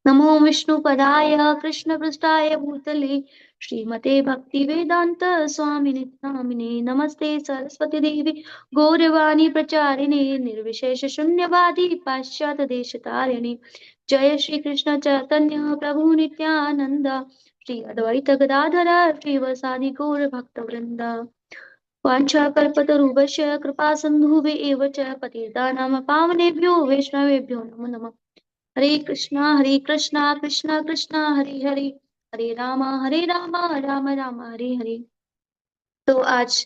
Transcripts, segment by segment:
नमो विष्णुपदाय कृष्णपृष्ठाय भूतले श्रीमते भक्तिवेदांत स्वामिने नामिने नमस्ते सरस्वती देवी गौरवाणी प्रचारिणे निर्विशेष शून्यवादी पाश्चात्य देशतारिणे जय श्री कृष्ण चैतन्य प्रभु नित्यानंद श्री अद्वैत गदाधर श्रीवासादि गौर भक्तवृंद वाञ्छाकल्पतरुभ्यश्च कृपा सिन्धुभ्य एव च पतितानां पावनेभ्यो वैष्णवेभ्यो नमो नमः। हरे कृष्णा कृष्णा कृष्णा हरे हरे हरे राम राम राम हरे हरे। तो आज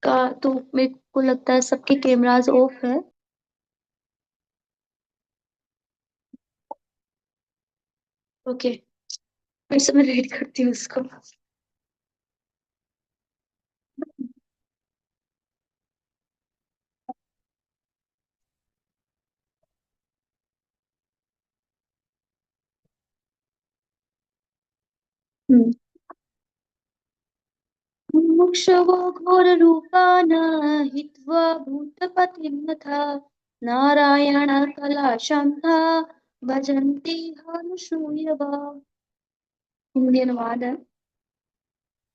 का तो मेरे को लगता है सबके कैमरास ऑफ है। ओके, फिर से मैं रीड करती हूँ उसको। हम्म। मुमुक्षवो घोररूपान् हित्वा भूतपतिं तथा नारायण कलाशान्ता भजन्ति हनुसूयवा। हिंदी अनुवाद है।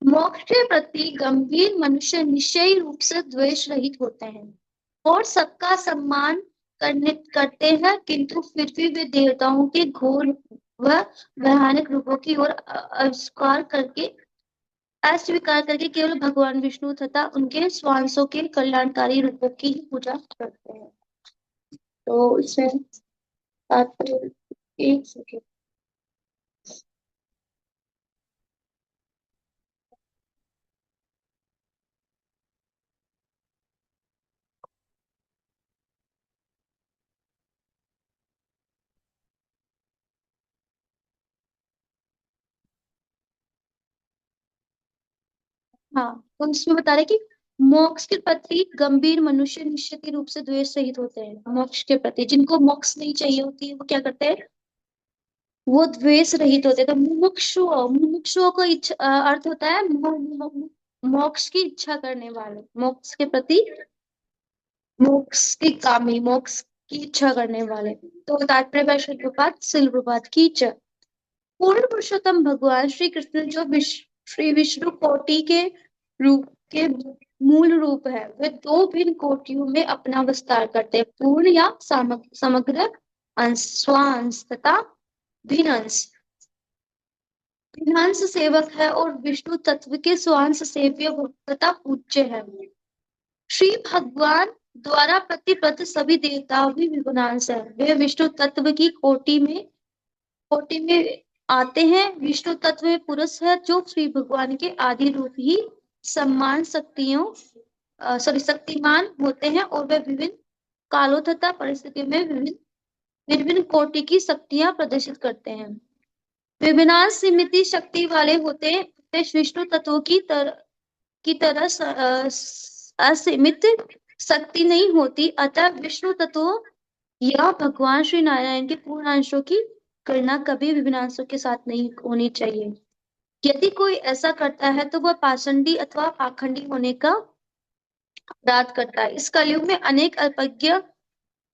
मोक्ष के प्रति गंभीर मनुष्य निश्चयी रूप से द्वेष रहित होते हैं और सबका सम्मान करते हैं, किंतु फिर भी वे देवताओं के घोर व भयानक रूपों की ओर अस्वीकार करके केवल भगवान विष्णु तथा उनके स्वांशों के कल्याणकारी रूपों की ही पूजा करते हैं। तो इसमें तात्पर्य, एक सेकेंड। हाँ, तो इसमें बता रहे कि मोक्ष के प्रति गंभीर मनुष्य निश्चित रूप से द्वेष रहित होते हैं। मोक्ष के प्रति जिनको मोक्ष नहीं चाहिए होती है वो क्या करते हैं, वो द्वेष रहित होते हैं। तो मुमुक्षुओं का अर्थ होता है मोक्ष की इच्छा करने वाले, मोक्ष के प्रति, मोक्ष की कामी, मोक्ष की इच्छा करने वाले। तो तात्पर्य भाष्य शिल प्रपात की जय। पूर्ण पुरुषोत्तम भगवान श्री कृष्ण जो श्री विष्णु कोटि के रूप के मूल रूप है, वे दो भिन्न कोटियों में अपना विस्तार करते हैं, पूर्ण या समग्र अंश, स्वांश तथा भिन्न अंश। भिन्नांश सेवक है और विष्णु तत्व के स्वांश सेव्य भक्त तथा पूज्य है। श्री भगवान द्वारा प्रतिपद सभी देवता भी विगुणांश है। वे विष्णु तत्व की कोटि में आते हैं। विष्णु तत्व में पुरुष है जो श्री भगवान के आदि रूप ही सम्मान शक्तिमान होते हैं और वे विभिन्न कालों तथा परिस्थितियों में विभिन्न विभिन्न कोटि की शक्तियां प्रदर्शित करते हैं। विभिन्न सीमित शक्ति वाले होते हैं। वे विष्णु तत्व की तरह असीमित शक्ति नहीं होती, अतः विष्णु तत्व या भगवान श्री नारायण के पूर्ण अंशों की गणना कभी विभिन्न अंशों के साथ नहीं होनी चाहिए। यदि कोई ऐसा करता है तो वह पाषंडी अथवा पाखंडी होने का अपराध करता है। इस कलयुग में अनेक अल्पज्ञ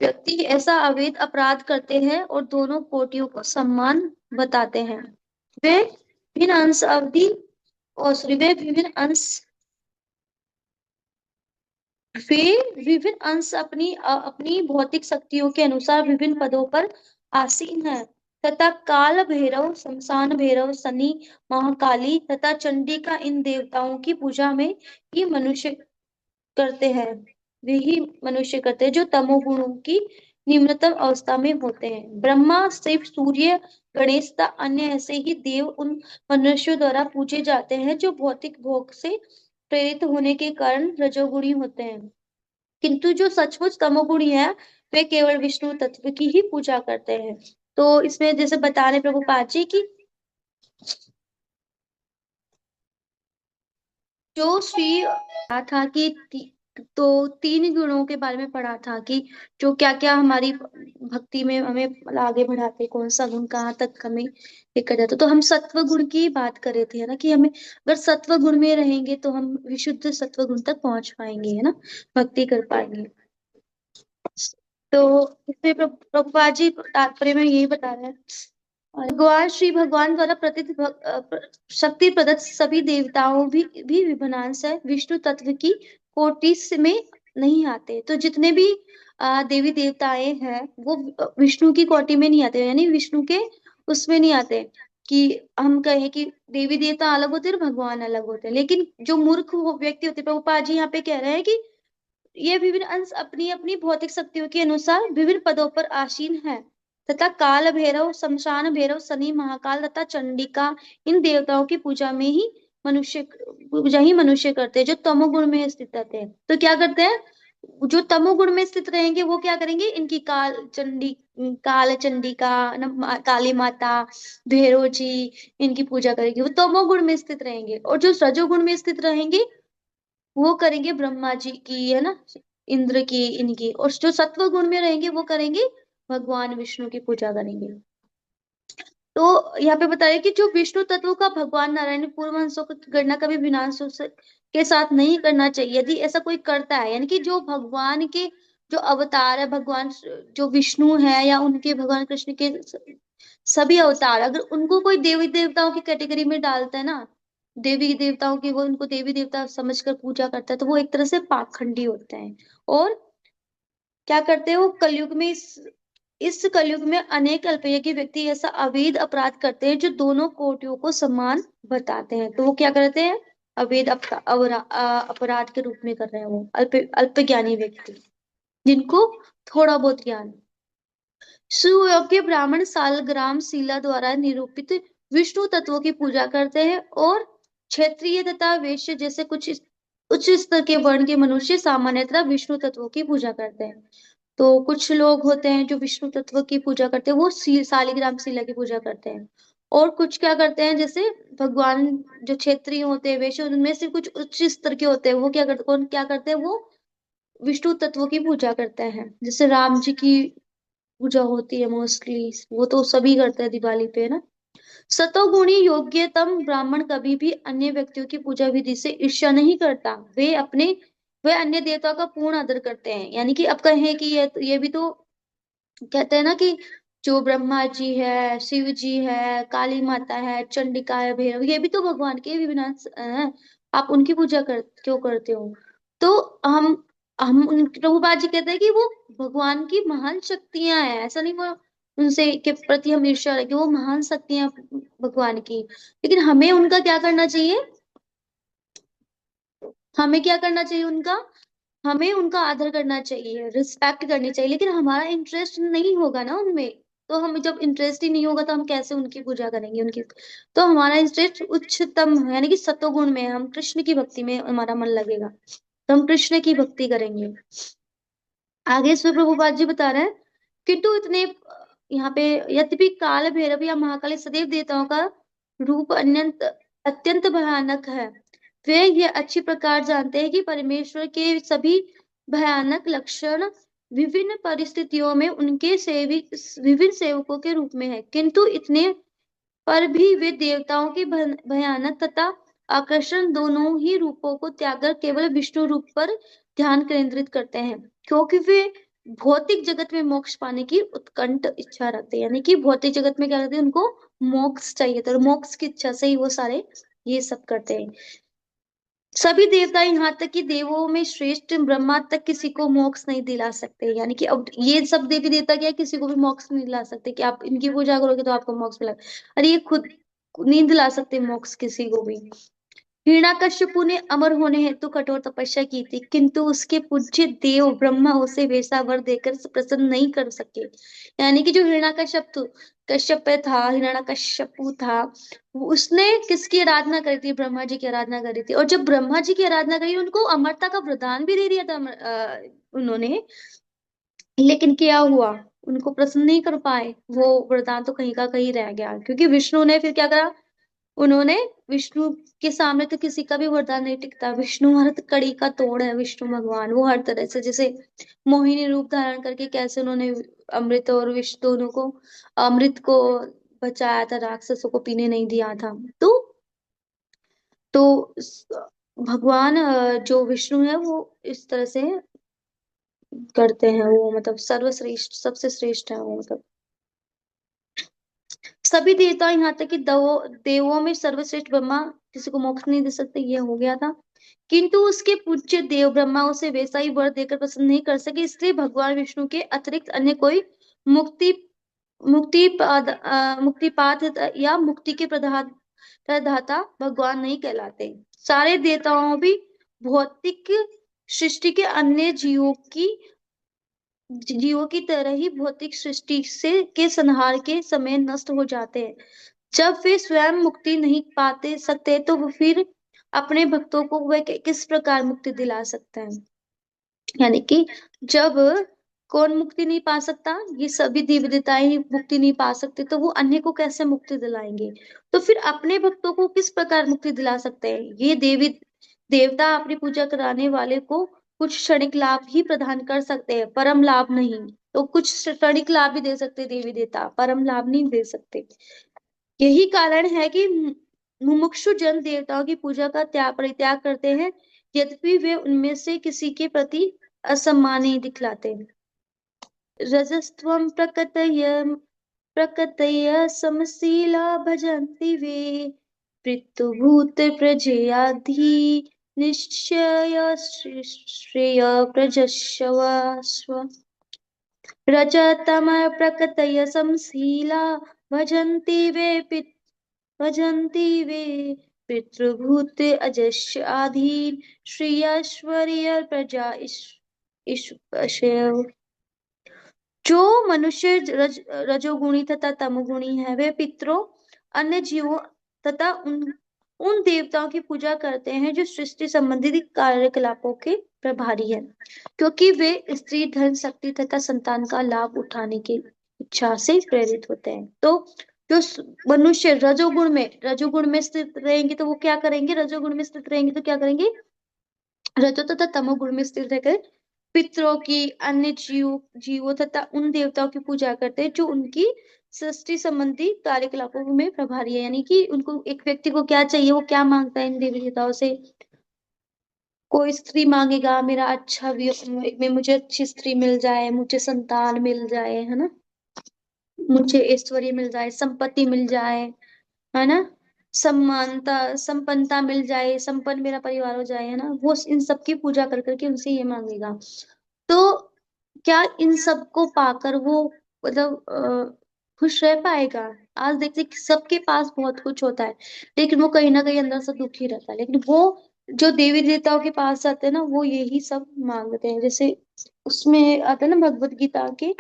व्यक्ति ऐसा अवैध अपराध करते हैं और दोनों कोटियों को सम्मान बताते हैं। वे भिन्न अंश अवधि और वे वे विभिन्न अंश अपनी भौतिक शक्तियों के अनुसार विभिन्न पदों पर आसीन है तथा काल भैरव, शमशान भैरव, शनि, महाकाली तथा चंडी का इन देवताओं की पूजा में ही मनुष्य करते हैं। वे ही मनुष्य करते हैं जो तमोगुणों की निम्नतम अवस्था में होते हैं। ब्रह्मा, शिव, सूर्य, गणेश तथा अन्य ऐसे ही देव उन मनुष्यों द्वारा पूजे जाते हैं जो भौतिक भोग से प्रेरित होने के कारण रजोगुणी होते हैं, किंतु जो सचमुच तमोगुणी है वे केवल विष्णु तत्व की ही पूजा करते हैं। तो इसमें जैसे बता रहे प्रभुपाद जी की जो श्री कहा था कि तो तीन गुणों के बारे में पढ़ा था कि जो क्या क्या हमारी भक्ति में हमें आगे बढ़ाते, कौन सा गुण कहाँ तक हमें लेकर जाता। तो हम सत्व गुण की बात कर रहे थे, है ना, कि हमें अगर सत्व गुण में रहेंगे तो हम विशुद्ध सत्व गुण तक पहुंच पाएंगे, है ना, भक्ति कर पाएंगे। तो इसमें प्रभुपाद जी तात्पर्य में यही बता रहे हैं भगवान श्री भगवान द्वारा शक्ति प्रदत्त सभी देवताओं भी विभिन्नांश है, विष्णु तत्व की कोटि में नहीं आते। तो जितने भी देवी देवताएं हैं वो विष्णु की कोटि में नहीं आते, यानी विष्णु के उसमें नहीं आते कि हम कहें कि देवी देवता अलग होते हैं और भगवान अलग होते हैं। लेकिन जो मूर्ख व्यक्ति होते हैं, प्रभुपाद जी यहाँ पे कह रहे हैं कि ये विभिन्न अंश अपनी अपनी भौतिक शक्तियों के अनुसार विभिन्न पदों पर आसीन है, तथा काल भैरव, शमशान भैरव, शनि, महाकाल तथा चंडिका इन देवताओं की पूजा ही मनुष्य करते हैं जो तमोगुण में स्थित रहते हैं। तो क्या करते हैं, जो तमोगुण में स्थित रहेंगे वो क्या करेंगे, इनकी काल चंडिका, काली माता, भैरव जी, इनकी पूजा करेंगे, वो तमोगुण में स्थित रहेंगे। और जो रजोगुण में स्थित रहेंगे वो करेंगे ब्रह्मा जी की, है ना, इंद्र की, इनकी। और जो सत्व गुण में रहेंगे वो करेंगे भगवान विष्णु की पूजा करेंगे। तो यहाँ पे बताया कि जो विष्णु तत्व का भगवान नारायण ने पूर्व अंशों की गणना कभी विनाशों के साथ नहीं करना चाहिए। यदि ऐसा कोई करता है, यानी कि जो भगवान के जो अवतार है, भगवान जो विष्णु है या उनके भगवान कृष्ण के सभी अवतार, अगर उनको कोई देवी देवताओं की कैटेगरी में डालता है ना, देवी देवताओं की, वो उनको देवी देवता समझकर पूजा करता है, तो वो एक तरह से पाखंडी होते हैं। और क्या करते हैं, वो कलयुग में इस कलयुग में अनेक अल्पज्ञ व्यक्ति ऐसा अवैध अपराध करते हैं जो दोनों कोटियों को समान बताते हैं। तो वो क्या करते हैं, अवैध अपराध के रूप में कर रहे हैं वो अल्पज्ञानी व्यक्ति, जिनको थोड़ा बहुत ज्ञान। सुयोग्य ब्राह्मण सालग्राम शिला द्वारा निरूपित विष्णु तत्वों की पूजा करते हैं, और क्षत्रिय तथा वैश्य जैसे कुछ उच्च स्तर के वर्ण के मनुष्य सामान्यतः विष्णु तत्वों की पूजा करते हैं। तो कुछ लोग होते हैं जो विष्णु तत्व की पूजा करते हैं, वो शालिग्राम शिला की पूजा करते हैं। और कुछ क्या करते हैं, जैसे भगवान जो क्षेत्रीय होते हैं, वैश्य, उनमें से कुछ उच्च स्तर के होते हैं, वो क्या करते हैं, वो विष्णु तत्व की पूजा करते हैं। जैसे राम जी की पूजा होती है मोस्टली, वो तो सभी करते हैं दिवाली पे, है ना। सतोगुणी योग्यतम ब्राह्मण कभी भी अन्य व्यक्तियों की पूजा विधि से ईर्ष्या नहीं करता। वे अन्य देवताओं का पूर्ण आदर करते हैं। यानी कि अब कहें कि ये भी तो कहते हैं ना कि जो ब्रह्मा जी है, शिव जी है, काली माता है, चंडिका है, भैरव, ये भी तो भगवान के विनाश हैं। आप उनकी पूजा क्यों करते हो? तो हम प्रभुपाद जी कहते हैं कि वो भगवान की महान शक्तियां हैं, ऐसा नहीं वो उनसे के प्रति हम ईर्ष्या रखें, वो महान शक्तियां भगवान की। लेकिन हमें उनका क्या करना चाहिए, हमें क्या करना चाहिए उनका, हमें उनका आदर करना चाहिए, रिस्पेक्ट करनी चाहिए। लेकिन हमारा इंटरेस्ट नहीं होगा ना उनमें, तो हम जब इंटरेस्ट ही नहीं होगा तो हम कैसे उनकी पूजा करेंगे, उनकी। तो हमारा इंटरेस्ट उच्चतम है, यानी कि सतोगुण में है, हम कृष्ण की भक्ति में हमारा मन लगेगा, तो हम कृष्ण की भक्ति करेंगे। आगे इसमें प्रभुपाद जी बता रहे हैं, किंतु इतने यहाँ पे, यद्यपि काल भैरव या महाकाल सदैव देवताओं का रूप अत्यंत अत्यंत भयानक है, वे यह अच्छी प्रकार जानते हैं कि परमेश्वर के सभी भयानक लक्षण विभिन्न परिस्थितियों में उनके विभिन्न सेवकों के रूप में है। किंतु इतने पर भी वे देवताओं की भयानक तथा आकर्षण दोनों ही रूपों को त्याग कर केवल विष्णु रूप पर ध्यान केंद्रित करते हैं, क्योंकि वे भौतिक जगत में मोक्ष पाने की उत्कंठ इच्छा रखते हैं। यानी कि भौतिक जगत में क्या करते हैं, उनको मोक्ष चाहिए, तो मोक्ष की इच्छा से ही वो सारे ये सब करते हैं। सभी देवता, यहाँ तक कि देवों में श्रेष्ठ ब्रह्मा तक किसी को मोक्ष नहीं दिला सकते। यानी कि अब ये सब देवी देवता क्या है, किसी को भी मोक्ष नहीं दिला सकते कि आप इनकी पूजा करोगे तो आपको मोक्ष मिलेगा। अरे ये खुद नहीं दिला सकते मोक्ष किसी को भी। हिरण्यकश्यपु ने अमर होने हेतु कठोर तपस्या की थी, किंतु उसके पूज्य देव ब्रह्मा उसे वैसा वर देकर प्रसन्न नहीं कर सके। यानी कि जो कश्यप था, हिरण्यकश्यपु था, उसने किसकी आराधना करी थी, ब्रह्मा जी की आराधना करी थी। और जब ब्रह्मा जी की आराधना करी, उनको अमरता का वरदान भी दे दिया था उन्होंने। लेकिन क्या हुआ, उनको प्रसन्न नहीं कर पाए, वो वरदान तो कहीं का कहीं रह गया, क्योंकि विष्णु ने फिर क्या करा, उन्होंने विष्णु के सामने तो किसी का भी वरदान नहीं टिकता। विष्णु हर कड़ी का तोड़ है, विष्णु भगवान, वो हर तरह से, जैसे मोहिनी रूप धारण करके कैसे उन्होंने अमृत और विष दोनों को, अमृत को बचाया था, राक्षसों को पीने नहीं दिया था। तो भगवान जो विष्णु है वो इस तरह से करते हैं, वो मतलब सर्वश्रेष्ठ, सबसे श्रेष्ठ है वो, मतलब। सभी देवता, यहाँ तक कि देवों में सर्वश्रेष्ठ ब्रह्मा किसी को मोक्ष नहीं दे सकते, ये हो गया था। किंतु उसके पूज्य देव ब्रह्मा उसे वैसा ही वर देकर प्रसन्न नहीं कर सके, इसलिए भगवान विष्णु के अतिरिक्त अन्य कोई मुक्ति मुक्तिपात या मुक्ति के प्रदाता भगवान नहीं कहलाते। सारे देवताओं भी भौतिक सृष्टि के अन्य जीवों की तरह ही भौतिक सृष्टि से के संहार के समय नष्ट हो जाते हैं। जब वे स्वयं मुक्ति नहीं पाते सकते तो वो फिर अपने भक्तों को वह किस प्रकार मुक्ति दिला सकते हैं। यानी कि जब कौन मुक्ति नहीं पा सकता, ये सभी देवी देवताएं ही मुक्ति नहीं पा सकते, तो वो अन्य को कैसे मुक्ति दिलाएंगे। तो फिर अपने भक्तों को किस प्रकार मुक्ति दिला सकते हैं। ये देवी देवता अपनी पूजा कराने वाले को कुछ क्षणिक लाभ ही प्रदान कर सकते हैं, परम लाभ नहीं। तो कुछ क्षणिक लाभ भी दे सकते हैं देवी देवता, परम लाभ नहीं दे सकते। यही कारण है कि मुमुक्षु जन देवताओं की पूजा का परित्याग करते हैं, यद्यपि वे उनमें से किसी के प्रति असम्मान नहीं दिखलाते। रजस्त्वं प्रकटय समशीला भजन्ति वे पृथुभूत प्रजयाधि निश्चय श्रेय प्रजस्व। रजतम प्रकटय समशीला भजन्ति वे पितृभूत अजस्य आधीन श्रेयश्वर्य प्रजा ईश्वर। जो मनुष्य रजोगुणी तथा तमोगुणी है, वे पितरों, अन्य जीवों तथा उन देवताओं की पूजा करते हैं जो सृष्टि संबंधी कार्यकलापों के प्रभारी हैं, क्योंकि वे स्त्री धन शक्ति तथा संतान का लाभ उठाने की इच्छा से प्रेरित होते हैं। तो जो मनुष्य रजोगुण में स्थित रहेंगे तो वो क्या करेंगे, रजोगुण में स्थित रहेंगे तो क्या करेंगे, रजो तथा तमोगुण में स्थित रहकर पितरों की, अन्य जीवों तथा उन देवताओं की पूजा करते हैं जो उनकी सृष्टि संबंधी कार्यकलापों में प्रभारी है। यानी कि उनको, एक व्यक्ति को क्या चाहिए, वो क्या मांगता है इन देवी देवताओं से। कोई स्त्री मांगेगा मेरा अच्छा में मुझे अच्छी स्त्री मिल जाए, मुझे संतान मिल जाए, है ना, मुझे ऐश्वर्य मिल जाए, संपत्ति मिल जाए, है ना, समानता संपन्नता मिल जाए, संपन्न मेरा परिवार हो जाए, है ना। वो इन सब की पूजा कर करके उनसे ये मांगेगा। तो क्या इन सब को पाकर वो मतलब खुश रह पाएगा। आज देखते हैं कि सबके पास बहुत कुछ होता है, लेकिन वो कहीं ना कहीं अंदर से दुखी रहता है। लेकिन वो जो देवी देवताओं के पास जाते हैं ना, वो यही सब मांगते हैं। जैसे उसमें आता है ना भगवत गीता के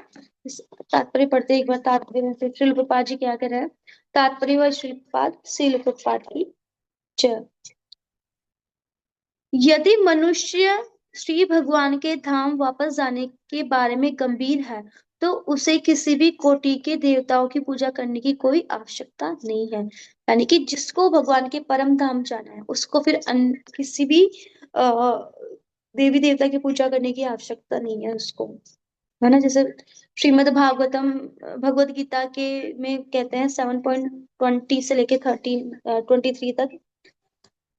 तात्पर्य पढ़ते हैं एक बार, तात्पर्य में से श्रील प्रभुपाद जी क्या कह रहे हैं। तात्पर्य व श्रील प्रभुपाद की जय। यदि मनुष्य श्री भगवान के धाम वापस जाने के बारे में गंभीर है, तो उसे किसी भी कोटि के देवताओं की पूजा करने की कोई आवश्यकता नहीं है। यानी कि जिसको भगवान के परम धाम जाना है, उसको फिर किसी भी देवी देवता की पूजा करने की आवश्यकता नहीं है उसको, है ना। जैसे श्रीमद् भागवतम, भगवत गीता के में कहते हैं 7.20 से लेके 23 तक,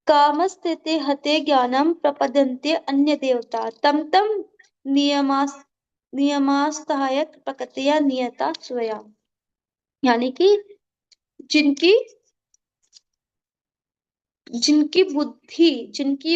कामस्ते हते ज्ञानम प्रपद्यन्ते अन्य देवता तम तम नियमास नियमास्तहाय प्रकृतिया नियता स्वया। यानी कि जिनकी जिनकी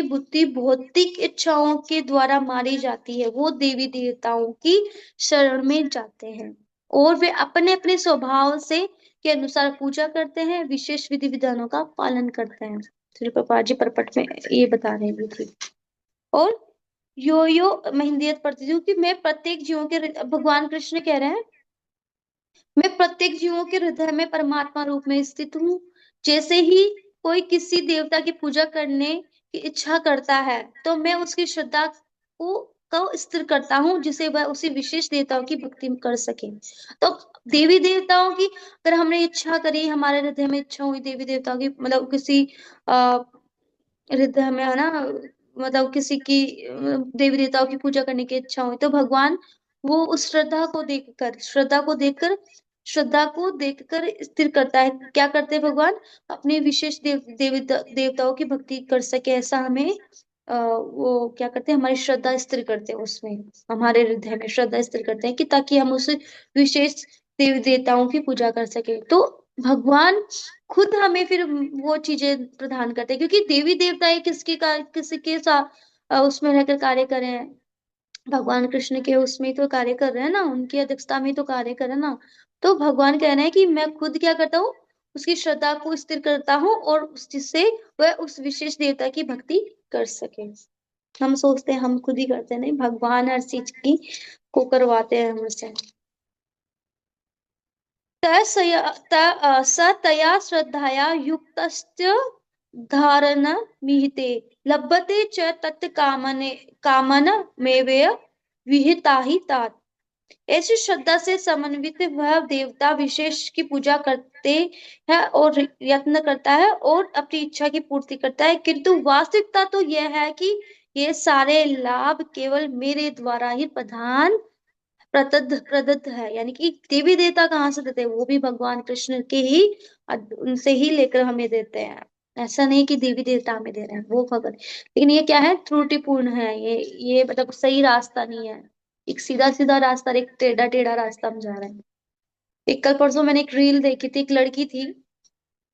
बुद्धि भौतिक इच्छाओं के द्वारा मारी जाती है, वो देवी देवताओं की शरण में जाते हैं और वे अपने अपने स्वभाव से के अनुसार पूजा करते हैं, विशेष विधि विधानों का पालन करते हैं। श्री प्रभुपाद जी परपट में ये बता रहे हैं। और यो मैं हिंदी पढ़ती हूँ कि मैं प्रत्येक जीवों के भगवान कृष्ण कह रहे हैं, मैं प्रत्येक जीवों के हृदय में परमात्मा रूप में स्थित हूँ। जैसे ही कोई किसी देवता की पूजा करने की इच्छा करता है, तो मैं उसकी श्रद्धा को स्थिर करता हूँ, जिसे वह उसी विशेष देवताओं की भक्ति कर सके। तो देवी देवताओं की अगर हमने इच्छा करी, हमारे हृदय में इच्छा हुई देवी देवताओं की, मतलब किसी आ, हृदय में, है ना, मतलब किसी की देवी देवताओं की पूजा करने की इच्छा हुई, तो भगवान वो उस श्रद्धा को देखकर स्थिर करता है। क्या करते हैं भगवान, अपने विशेष देवताओं की भक्ति कर सके, ऐसा हमें वो क्या करते हैं, हमारी श्रद्धा स्थिर करते हैं उसमें, हमारे हृदय में श्रद्धा स्थिर करते हैं कि ताकि हम उस विशेष देवी देवताओं की पूजा कर सके। तो भगवान खुद हमें फिर वो चीजें प्रदान करते हैं, क्योंकि देवी देवता ये किसी के साथ उसमें रहकर कार्य कर रहे हैं। भगवान कृष्ण के उसमें ही तो कार्य कर रहे हैं ना, उनकी अध्यक्षता में ही तो कार्य कर रहे हैं ना। तो भगवान कह रहे हैं कि मैं खुद क्या करता हूँ, उसकी श्रद्धा को स्थिर करता हूँ, और जिससे वह उस विशेष देवता की भक्ति कर सके। हम सोचते हैं हम खुद ही करते हैं, नहीं, भगवान हर चीज की को करवाते हैं हमसे। स तया श्रद्धया युक्तस्य धारणमिहिते लभते च तत् कामने कामनमेवेय विहिता ही तात। ऐसी श्रद्धा से समन्वित वह देवता विशेष की पूजा करते हैं और यत्न करता है और अपनी इच्छा की पूर्ति करता है, किंतु वास्तविकता तो यह है कि ये सारे लाभ केवल मेरे द्वारा ही प्रदान प्रदत्त है। यानी कि देवी देवता कहाँ से देते हैं, वो भी भगवान कृष्ण के ही उनसे ही लेकर हमें देते हैं। ऐसा नहीं कि देवी देवता हमें दे रहे हैं, वो भगवान। लेकिन ये क्या है, त्रुटिपूर्ण है ये मतलब सही रास्ता नहीं है। एक सीधा सीधा रास्ता, एक टेढ़ा टेढ़ा रास्ता हम जा रहे हैं। एक कल परसों मैंने एक रील देखी थी, एक लड़की थी,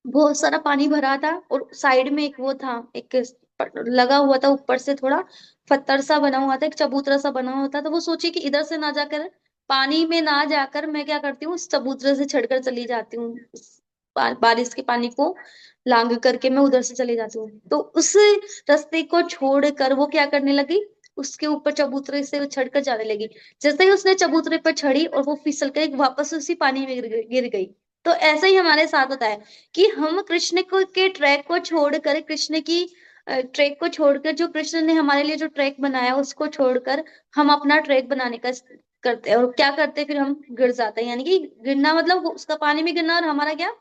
बहुत सारा पानी भरा था और साइड में एक वो था, एक लगा हुआ था ऊपर से थोड़ा पत्थर सा बना हुआ था, एक चबूतरा सा बना हुआ था। तो वो सोची कि इधर से ना जाकर, पानी में ना जाकर मैं क्या करती हूँ, उस चबूतरे से चढ़कर चली जाती हूँ, बारिश के पानी को लांग करके मैं उधर से चली जाती हूँ। तो उस रास्ते को छोड़कर वो क्या करने लगी, उसके ऊपर चबूतरे से चढ़कर जाने लगी। जैसे ही उसने चबूतरे पर चढ़ी और वो फिसल कर वापस उसी पानी में गिर गई। तो ऐसा ही हमारे साथ होता है कि हम कृष्ण को के ट्रैक को छोड़कर, कृष्ण की ट्रैक को छोड़कर, जो कृष्ण ने हमारे लिए जो ट्रैक बनाया उसको छोड़कर हम अपना ट्रैक बनाने का करते हैं। और क्या करते हैं फिर, हम गिर जाते हैं। यानी कि गिरना मतलब उसका पानी में गिरना, और हमारा क्या,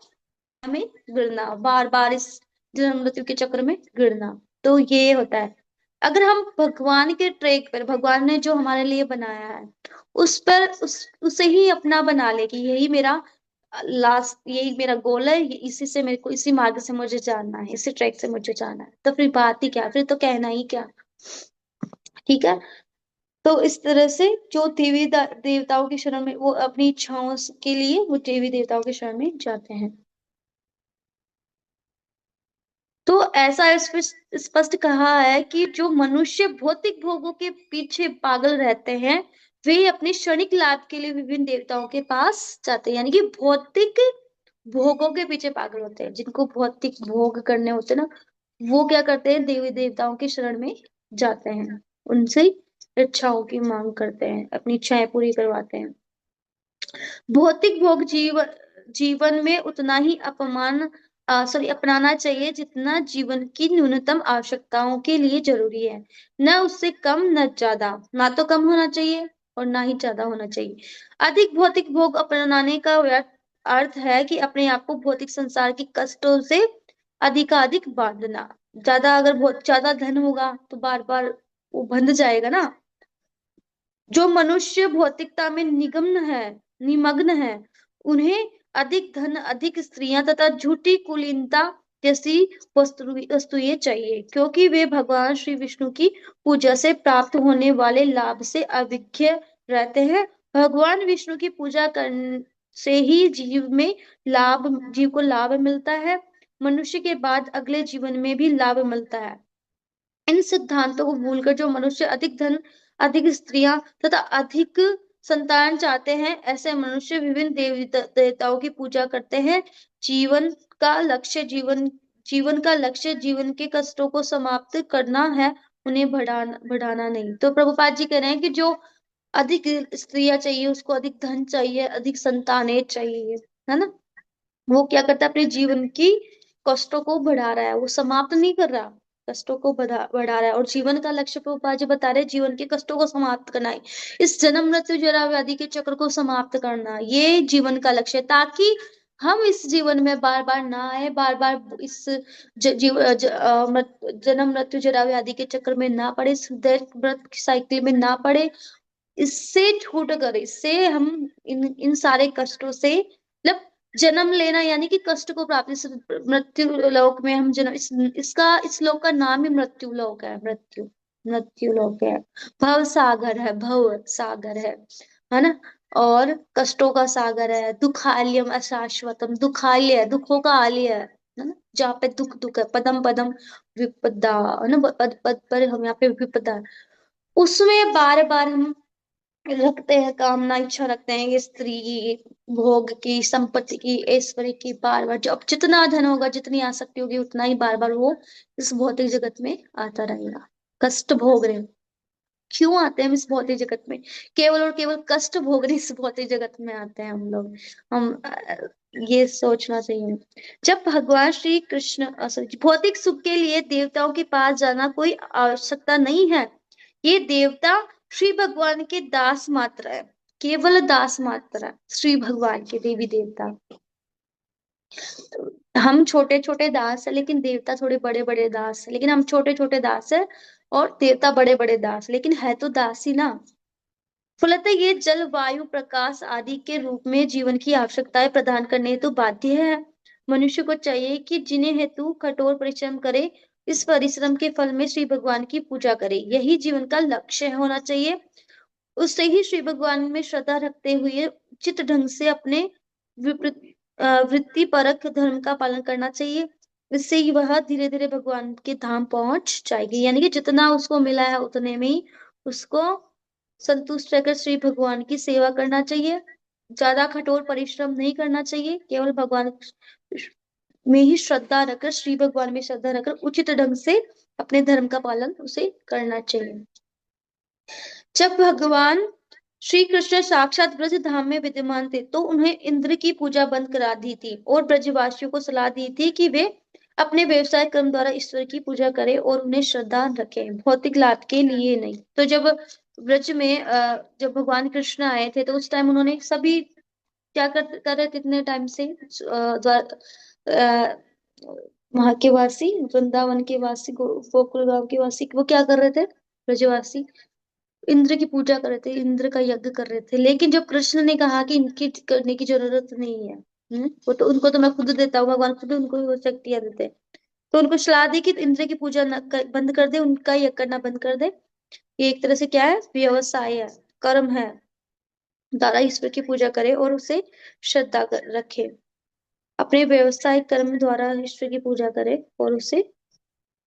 हमें गिरना, बार बार इस जन्म मृत्यु के चक्र में गिरना। तो ये होता है। अगर हम भगवान के ट्रैक पर, भगवान ने जो हमारे लिए बनाया है उस पर, उसे ही अपना बना ले कि यही मेरा लास्ट, यही मेरा गोल है, इसी से मेरे को, इसी मार्ग से मुझे जाना है, इसी ट्रैक से मुझे जाना है, तो फिर बात ही क्या, फिर तो कहना ही क्या। ठीक है। तो इस तरह से जो देवताओं की शरण में, वो अपनी इच्छाओं के लिए वो देवी देवताओं के शरण में जाते हैं। तो ऐसा स्पष्ट कहा है कि जो मनुष्य भौतिक भोगों के पीछे पागल रहते हैं, वे अपने क्षणिक लाभ के लिए विभिन्न देवताओं के पास जाते हैं। यानी कि भौतिक भोगों के पीछे पागल होते हैं, जिनको भौतिक भोग करने होते हैं ना, वो क्या करते हैं, देवी देवताओं की शरण में जाते हैं, उनसे इच्छाओं की मांग करते हैं, अपनी इच्छाएं पूरी करवाते हैं। भौतिक भोग जीवन में उतना ही अपनाना चाहिए जितना जीवन की न्यूनतम आवश्यकताओं के लिए जरूरी है। न उससे कम न ज्यादा, ना तो कम होना चाहिए और ना ही ज्यादा होना चाहिए। अधिक भौतिक भोग अपनाने का अर्थ है कि अपने आप को भौतिक संसार के कष्टों से अधिकाधिक बांधना। ज्यादा, अगर बहुत ज्यादा धन होगा तो बार बार वो बंध जाएगा ना। जो मनुष्य भौतिकता में निमग्न है, उन्हें अधिक धन, अधिक स्त्रियां तथा झूठी कुलीनता जैसी वस्तुएं चाहिए, क्योंकि वे भगवान श्री विष्णु की पूजा से प्राप्त होने वाले लाभ से अभिज्ञ रहते हैं। भगवान विष्णु की पूजा करने से ही जीव को लाभ मिलता है। मनुष्य के बाद अगले जीवन में भी लाभ मिलता है। इन सिद्धांतों को भूलकर जो मनुष्य अधिक धन, अधिक स्त्रियां तथा अधिक संतान चाहते हैं, ऐसे मनुष्य विभिन्न देवताओं की पूजा करते हैं। जीवन का लक्ष्य जीवन जीवन का लक्ष्य जीवन के कष्टों को समाप्त करना है, उन्हें बढ़ाना बढ़ाना नहीं। तो प्रभुपाद जी कह रहे हैं कि जो अधिक स्त्रियां चाहिए, उसको अधिक धन चाहिए, अधिक संतानें चाहिए, है ना, वो क्या करता है, अपने जीवन की कष्टों को बढ़ा रहा है, वो समाप्त नहीं कर रहा, कष्टों को बढ़ा रहा है। और जीवन का लक्ष्य प्रभुपाद जी बता रहे हैं, जीवन के कष्टों को समाप्त करना है, इस जन्म मृत्यु जरा व्याधि के चक्र को समाप्त करना, ये जीवन का लक्ष्य है, ताकि हम इस जीवन में बार बार ना आए, बार बार इस जन्म मृत्यु जरा व्याधि के चक्र में ना पड़े, इस डेथ बर्थ की साइकिल में ना पड़े। इससे छूट कर, इससे हम इन इन सारे कष्टों से, मतलब जन्म लेना यानी कि कष्ट को प्राप्त, इस मृत्यु लोक में हम जन्म, इस लोक का नाम ही मृत्यु लोक है, मृत्यु मृत्यु लोक है, भव सागर है, भव सागर है ना। और कष्टों का सागर है, दुखालयम अशाश्वतम, दुखालय है, दुखों का आलय है ना, जहाँ पे दुख दुख है, पदम पदम विपदा है ना, पद पद पर हम यहाँ पे विपदा है। उसमें बार बार हम रखते हैं कामना, इच्छा रखते हैं कि स्त्री की, भोग की, संपत्ति की, ऐश्वर्य की, बार बार जब जितना धन होगा, जितनी आसक्ति होगी, उतना ही बार बार वो इस भौतिक जगत में आता रहेगा। कष्ट भोग रहे हैं, क्यों आते हैं हम इस भौतिक जगत में? केवल और केवल कष्ट भोगने इस भौतिक जगत में आते हैं हम लोग। हम ये सोचना चाहिए। जब भगवान श्री कृष्ण sorry, भौतिक सुख के लिए देवताओं के पास जाना कोई आवश्यकता नहीं है। ये देवता श्री भगवान के दास मात्र है, केवल दास मात्र है श्री भगवान के, देवी देवता। हम छोटे छोटे दास है, लेकिन देवता थोड़े बड़े बड़े दास है, लेकिन हम छोटे छोटे दास है और देवता बड़े बड़े दास, लेकिन है तो दास ही ना। फलतः ये जल वायु प्रकाश आदि के रूप में जीवन की आवश्यकताएं प्रदान करने हेतु बाध्य है। मनुष्य को चाहिए कि जिन्हें हेतु कठोर परिश्रम करे, इस परिश्रम के फल में श्री भगवान की पूजा करे, यही जीवन का लक्ष्य होना चाहिए। उससे ही श्री भगवान में श्रद्धा रखते हुए उचित ढंग से अपने वृत्ति परक धर्म का पालन करना चाहिए। इससे ही वह धीरे धीरे भगवान के धाम पहुंच जाएगी। यानी कि जितना उसको मिला है उतने में ही उसको संतुष्ट रहकर श्री भगवान की सेवा करना चाहिए। ज्यादा कठोर परिश्रम नहीं करना चाहिए, केवल भगवान में ही श्रद्धा रखकर, श्री भगवान में श्रद्धा रखकर उचित ढंग से अपने धर्म का पालन उसे करना चाहिए। जब भगवान श्री कृष्ण साक्षात ब्रज धाम में विद्यमान थे तो उन्हें इंद्र की पूजा बंद करा दी थी और ब्रजवासियों को सलाह दी थी कि वे अपने व्यवसाय कर्म द्वारा ईश्वर की पूजा करें और उन्हें श्रद्धा रखें, भौतिक लाभ के लिए नहीं। तो जब ब्रज में जब भगवान कृष्ण आए थे तो उस टाइम उन्होंने सभी क्या कर रहे थे इतने टाइम से, वहां के वासी, वृंदावन के वासी, गोकुल गांव के वासी, वो क्या कर रहे थे? ब्रजवासी इंद्र की पूजा कर रहे थे, इंद्र का यज्ञ कर रहे थे। लेकिन जब कृष्ण ने कहा कि इनकी करने की जरूरत नहीं है, वो तो उनको तो मैं खुद देता हूँ, भगवान खुद उनको वो शक्तियां देते हैं, तो उनको सलाह दी कि इंद्र की पूजा बंद कर दे, उनका यज्ञ करना बंद कर दे। ये एक तरह से क्या है? व्यवसाय है, कर्म है, दादा ईश्वर की पूजा करे और उसे श्रद्धा रखे, अपने व्यवसायिक कर्म द्वारा ईश्वर की पूजा करे और उसे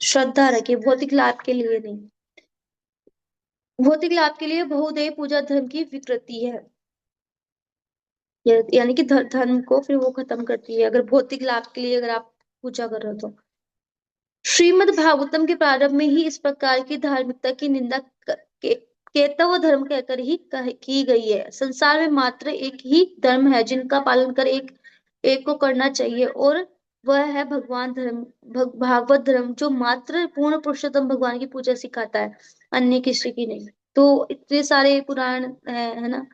श्रद्धा रखे, भौतिक लाभ के लिए नहीं। भौतिक लाभ के लिए बहुदेव पूजा धर्म की विकृति है। यानी कि धर्म को फिर वो खत्म करती है, अगर भौतिक लाभ के लिए अगर आप पूजा कर रहे हो तो। श्रीमद् भागवतम के प्रारंभ में ही इस प्रकार की धार्मिकता की निंदा केतव धर्म कहकर ही की गई है। संसार में मात्र एक ही धर्म है जिनका पालन कर एक को करना चाहिए, और वह है भगवान धर्म, भागवत धर्म, जो मात्र पूर्ण पुरुषोत्तम भगवान की पूजा सिखाता है, अन्य किसी की नहीं। तो इतने सारे पुराण है ना,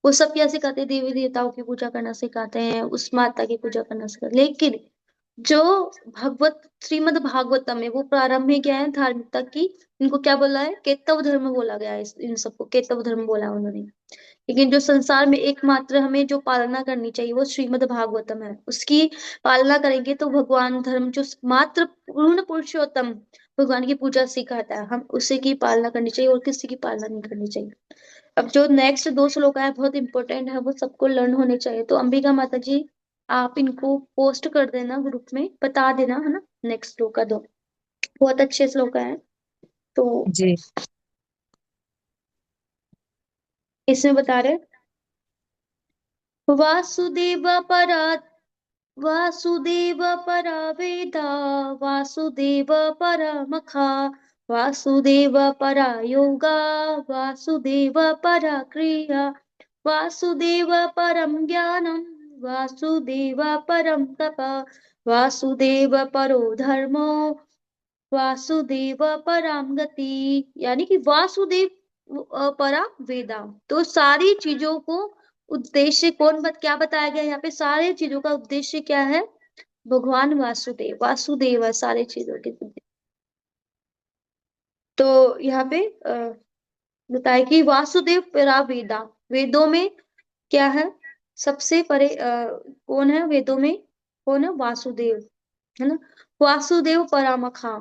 वो सब क्या सिखाते हैं? देवी देवताओं की पूजा करना सिखाते हैं, उस माता की पूजा करना सिखाते हैं। लेकिन जो भगवत श्रीमद् भागवतम है वो प्रारंभ में क्या है? धार्मिकता की, इनको क्या बोला है? केतव धर्म बोला गया है, इन सबको केतव धर्म बोला उन्होंने। लेकिन जो संसार में एकमात्र हमें जो पालना करनी चाहिए वो श्रीमद् भागवतम है, उसकी पालना करेंगे तो भगवान धर्म जो मात्र पूर्ण पुरुषोत्तम भगवान की पूजा सिखाता है, हम उसी की पालना करनी चाहिए और किसी की पालना नहीं करनी चाहिए। अब जो नेक्स्ट दो श्लोक है बहुत इंपॉर्टेंट है, वो सबको लर्न होने चाहिए। तो अंबिका माता जी आप इनको पोस्ट कर देना, ग्रुप में बता देना, है ना। नेक्स्ट श्लोक का दो बहुत अच्छे श्लोक है, तो जी। इसमें बता रहे वासुदेव परा, वासुदेव परा वेदा, वासुदेव परमखा, वासुदेव परा योगा, वासुदेव परा क्रिया, वासुदेव परम ज्ञानम, वासुदेव परम तप, वासुदेव परो धर्मो, वासुदेव पराम गति। यानी कि वासुदेव परा वेदा। तो सारी चीजों को उद्देश्य क्या बताया गया यहाँ पे? सारे चीजों का उद्देश्य क्या है? भगवान वासुदेव, वासुदेव है सारे चीजों के उद्देश्य। तो यहाँ पे बताया कि वासुदेव परा वेदा, वेदों में क्या है? सबसे परे कौन है वेदों में? कौन है? वासुदेव, है ना। वासुदेव परामखा,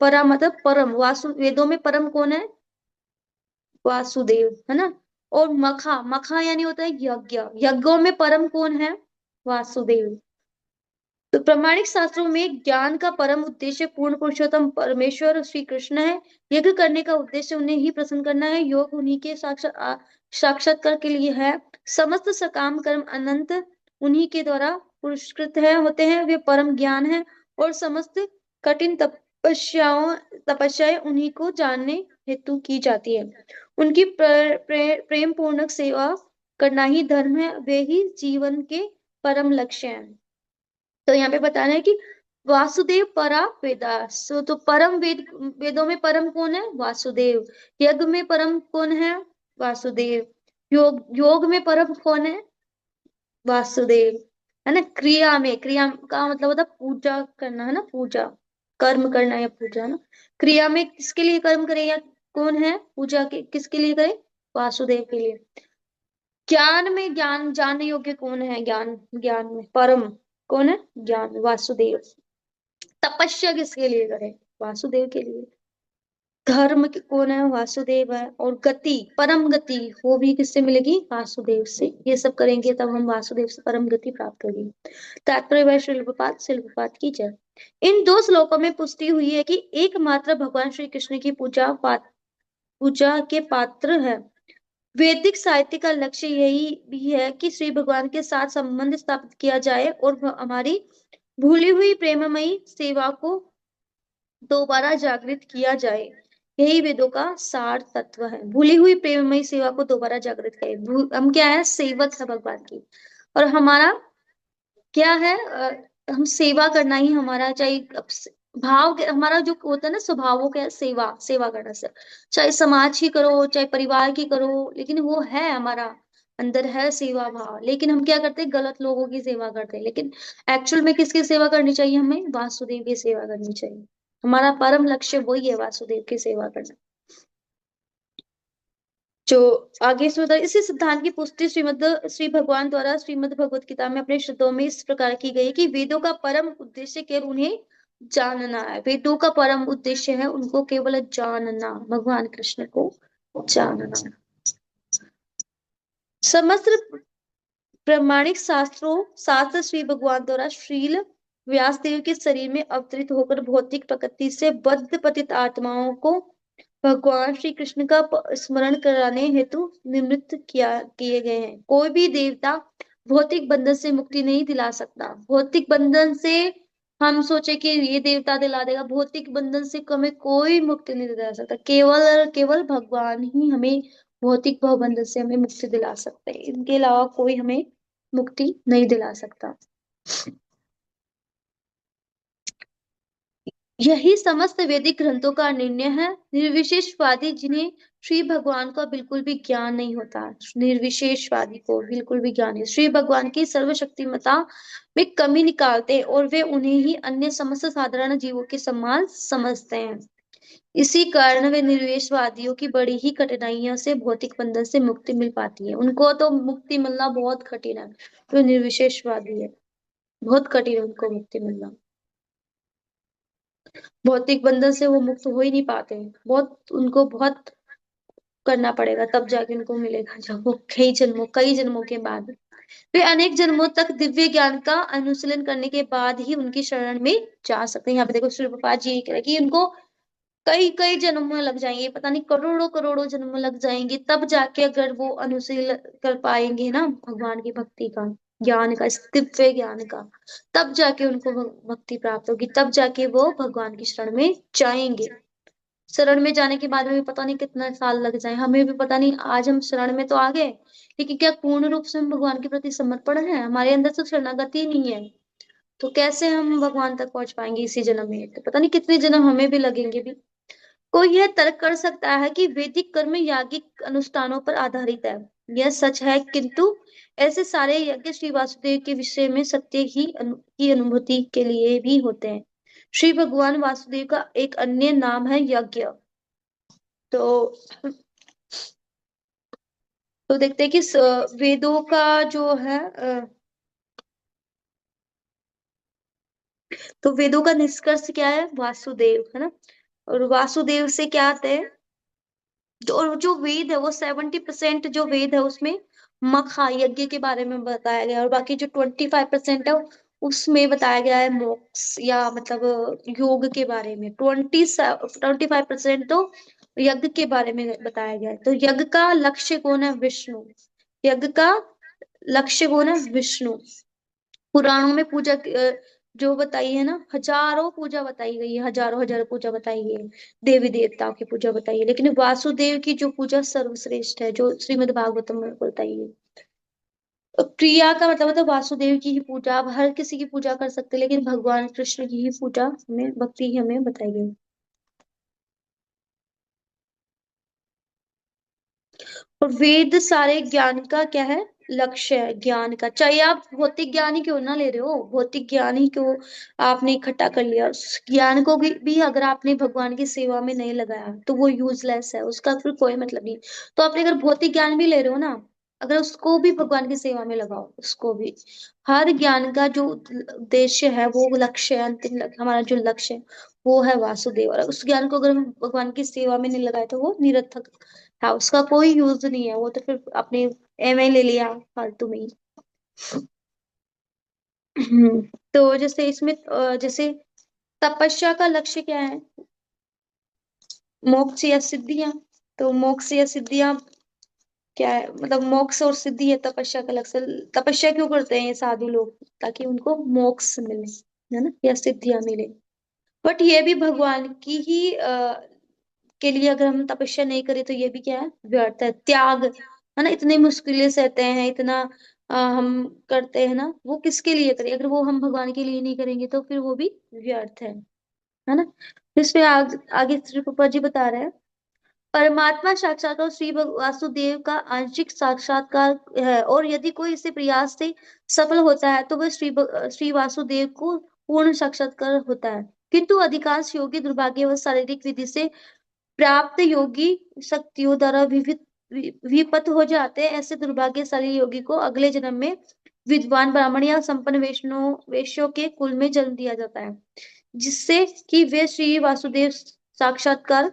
परा मतलब परम, वासु वेदों में परम कौन है? वासुदेव, है ना। और मखा, मखा यानी होता है यज्ञ, यज्ञों में परम कौन है? वासुदेव। तो प्रामाणिक शास्त्रों में ज्ञान का परम उद्देश्य पूर्ण पुरुषोत्तम परमेश्वर श्री कृष्ण है। यज्ञ करने का उद्देश्य उन्हें ही प्रसन्न करना है। योग उन्हीं के साक्षात्कार के लिए है। समस्त सकाम कर्म अनंत उन्हीं के द्वारा पुरस्कृत है होते हैं, वे परम ज्ञान है। और समस्त कठिन तपस्याएं उन्हीं को जानने हेतु की जाती है। उनकी प्रेम पूर्णक सेवा करना ही धर्म है, वे ही जीवन के परम लक्ष्य हैं। तो यहाँ पे बताना है कि वासुदेव परा वेदा, सो तो परम वेद, वेदों में परम कौन है? वासुदेव। यज्ञ में परम कौन है? वासुदेव। योग में परम कौन है? वासुदेव। है ना। क्रिया में, क्रिया का मतलब होता है पूजा करना, है ना, पूजा, कर्म करना या पूजा, है ना। क्रिया में किसके लिए कर्म करे या कौन है पूजा के, किसके लिए करे? वासुदेव के लिए। ज्ञान में, ज्ञान जानने योग्य कौन है? ज्ञान, ज्ञान में परम कौन है? ज्ञान, वासुदेव। तपस्या किसके लिए करें? वासुदेव के लिए। धर्म कौन है? वासुदेव है। और गति, परम गति, वो भी किससे मिलेगी? वासुदेव से। ये सब करेंगे तब हम वासुदेव से परम गति प्राप्त करेंगे। तात्पर्य वह शिल्पपात, शिल्पपात की जय। इन दो श्लोकों में पुष्टि हुई है कि एकमात्र भगवान श्री कृष्ण की पूजा के पात्र है। वैदिक साहित्य का लक्ष्य यही भी है कि श्री भगवान के साथ संबंध स्थापित किया जाए और हमारी भूली हुई प्रेममयी सेवा को दोबारा जागृत किया जाए। यही वेदों का सार तत्व है। भूली हुई प्रेममयी सेवा को दोबारा जागृत करें। हम क्या है? सेवक है भगवान की। और हमारा क्या है? हम सेवा करना ही हमारा, चाहे भाव हमारा जो होता है ना स्वभाव, वो क्या है? सेवा, सेवा करना से, चाहे समाज की करो चाहे परिवार की करो, लेकिन वो है हमारा अंदर है सेवा भाव। लेकिन हम क्या करते हैं? गलत लोगों की सेवा करते हैं। लेकिन एक्चुअल में किसकी सेवा करनी चाहिए? हमें वासुदेव की सेवा करनी चाहिए। हमारा परम लक्ष्य वही है, वासुदेव की सेवा करना। जो आगे से बताया, इसी सिद्धांत की पुष्टि श्री भगवान द्वारा श्रीमद् भगवत गीता में अपने शब्दों में इस प्रकार की गई कि वेदों का परम उद्देश्य केवल उन्हें जानना है। वेदों का परम उद्देश्य है उनको केवल जानना, भगवान कृष्ण को जानना। समस्त प्रामाणिक शास्त्र श्री भगवान द्वारा श्रील व्यासदेव के शरीर में अवतरित होकर भौतिक प्रकृति से बद्ध पतित आत्माओं को भगवान श्री कृष्ण का स्मरण कराने हेतु निमित्त किए गए हैं। कोई भी देवता भौतिक बंधन से मुक्ति नहीं दिला सकता। भौतिक बंधन से हम सोचे कि ये देवता दिला देगा, भौतिक बंधन से हमें कोई मुक्ति नहीं दिला सकता। केवल और केवल भगवान ही हमें भौतिक भवबंधन से हमें मुक्ति दिला सकते हैं। इनके अलावा कोई हमें मुक्ति नहीं दिला सकता। यही समस्त वैदिक ग्रंथों का निर्णय है। निर्विशेषवादी जिन्हें श्री भगवान का बिल्कुल भी ज्ञान नहीं होता, निर्विशेषवादी को बिल्कुल भी ज्ञान नहीं, श्री भगवान की सर्वशक्तिमता में कमी निकालते हैं और वे उन्हें ही अन्य समस्त साधारण जीवों के समान समझते हैं। इसी कारण वे निर्विशेषवादियों की बड़ी ही कठिनाइयों से भौतिक बंधन से मुक्ति मिल पाती है। उनको तो मुक्ति मिलना बहुत कठिन है, जो निर्विशेषवादी है, बहुत कठिन है उनको मुक्ति मिलना। भौतिक बंधन से वो मुक्त हो ही नहीं पाते हैं। बहुत उनको बहुत करना पड़ेगा तब जाके उनको मिलेगा, जब वो कई जन्मों के बाद, वे अनेक जन्मों तक दिव्य ज्ञान का अनुशीलन करने के बाद ही उनकी शरण में जा सकते हैं। यहाँ पे देखो श्री प्रभुपाद जी कह रहे हैं कि उनको कई कई जन्म लग जाएंगे, पता नहीं करोड़ों करोड़ों जन्म लग जाएंगे, तब जाके अगर वो अनुशील कर पाएंगे ना भगवान की भक्ति का, ज्ञान का, इस दिव्य ज्ञान का, तब जाके उनको भक्ति प्राप्त होगी, तब जाके वो भगवान की शरण में जाएंगे। शरण में जाने के बाद में भी पता नहीं कितना साल लग जाए, हमें भी पता नहीं। आज हम शरण में तो आ गए, लेकिन क्या पूर्ण रूप से हम भगवान के प्रति समर्पण है? हमारे अंदर तो शरणागति ही नहीं है, तो कैसे हम भगवान तक पहुंच पाएंगे इसी जन्म में? तो पता नहीं कितने जन्म हमें भी लगेंगे भी। कोई यह तर्क कर सकता है कि वैदिक कर्म याज्ञिक अनुष्ठानों पर आधारित है। यह सच है, किंतु ऐसे सारे यज्ञ श्री वासुदेव के विषय में सत्य की अनुभूति के लिए भी होते हैं। श्री भगवान वासुदेव का एक अन्य नाम है यज्ञ। तो देखते हैं कि वेदों का जो है तो वेदों का निष्कर्ष क्या है? वासुदेव, है ना। और वासुदेव से क्या आते हैं? और जो वेद है वो 70% जो वेद है उसमें मखा यज्ञ के बारे में बताया गया है, और बाकी जो 25% है उसमें बताया गया है मोक्ष या मतलब योग के बारे में। 25% तो यज्ञ के बारे में बताया गया है। तो यज्ञ का लक्ष्य कौन है? विष्णु। यज्ञ का लक्ष्य कौन है? विष्णु। पुराणों में पूजा जो बताई है ना, हजारों पूजा बताई गई है, हजारों हजारों पूजा बताई गई है, देवी देवताओं की पूजा बताई है, लेकिन वासुदेव की जो पूजा सर्वश्रेष्ठ है, जो श्रीमद् भागवतम में बताई है। क्रिया का मतलब होता है वासुदेव की ही पूजा। आप हर किसी की पूजा कर सकते हैं, लेकिन भगवान कृष्ण की ही पूजा हमें, भक्ति ही हमें बताई गई। और वेद सारे ज्ञान का क्या है? लक्ष्य है ज्ञान का। चाहे आप भौतिक ज्ञान ही क्यों ना ले रहे हो, भौतिक ज्ञान ही क्यों आपने इकट्ठा कर लिया, उस ज्ञान को भी अगर आपने भगवान की सेवा में नहीं लगाया तो वो यूजलेस है, उसका फिर कोई मतलब नहीं। तो आपने अगर भौतिक ज्ञान भी ले रहे हो ना, अगर उसको भी भगवान की सेवा में लगाओ, उसको भी, हर ज्ञान का जो उद्देश्य है, वो लक्ष्य है, अंतिम लक्ष्य, हमारा जो लक्ष्य है वो है वासुदेव। और उस ज्ञान को अगर हम भगवान की सेवा में नहीं लगाए तो वो निरर्थक। हाँ, उसका कोई यूज नहीं है, वो तो फिर आपने एमए ले लिया फालतू में ही। तो जैसे इसमें जैसे तपस्या का लक्ष्य क्या है? मोक्ष या सिद्धियां। तो मोक्ष या सिद्धियां क्या है? मतलब मोक्ष और सिद्धि है तपस्या का लक्ष्य। तपस्या क्यों करते हैं ये साधु लोग? ताकि उनको मोक्ष मिले, है ना, या सिद्धियां मिले। बट ये भी भगवान की ही के लिए अगर हम तपस्या नहीं करें तो ये भी क्या है? व्यर्थ है, त्याग है ना। इतनी मुश्किलें सहते हैं, इतना हम करते हैं ना, वो किसके लिए करें? अगर वो हम भगवान के लिए नहीं करेंगे तो फिर वो भी व्यर्थ है ना। इसमें आगे श्री रूपा जी बता रहे हैं, परमात्मा साक्षात्कार श्री वासुदेव का आंशिक साक्षात्कार है, और यदि कोई इसे प्रयास से सफल होता है तो वह श्री वासुदेव को पूर्ण साक्षात्कार होता है। किंतु अधिकांश योगी दुर्भाग्यवश शारीरिक विधि से प्राप्त योगी शक्तियों द्वारा विपत हो जाते हैं। ऐसे दुर्भाग्यशाली योगी को अगले जन्म में विद्वान ब्राह्मण या संपन्न वैष्णव वैश्यों के कुल में जन्म दिया जाता है, जिससे कि वे श्री वासुदेव साक्षात्कार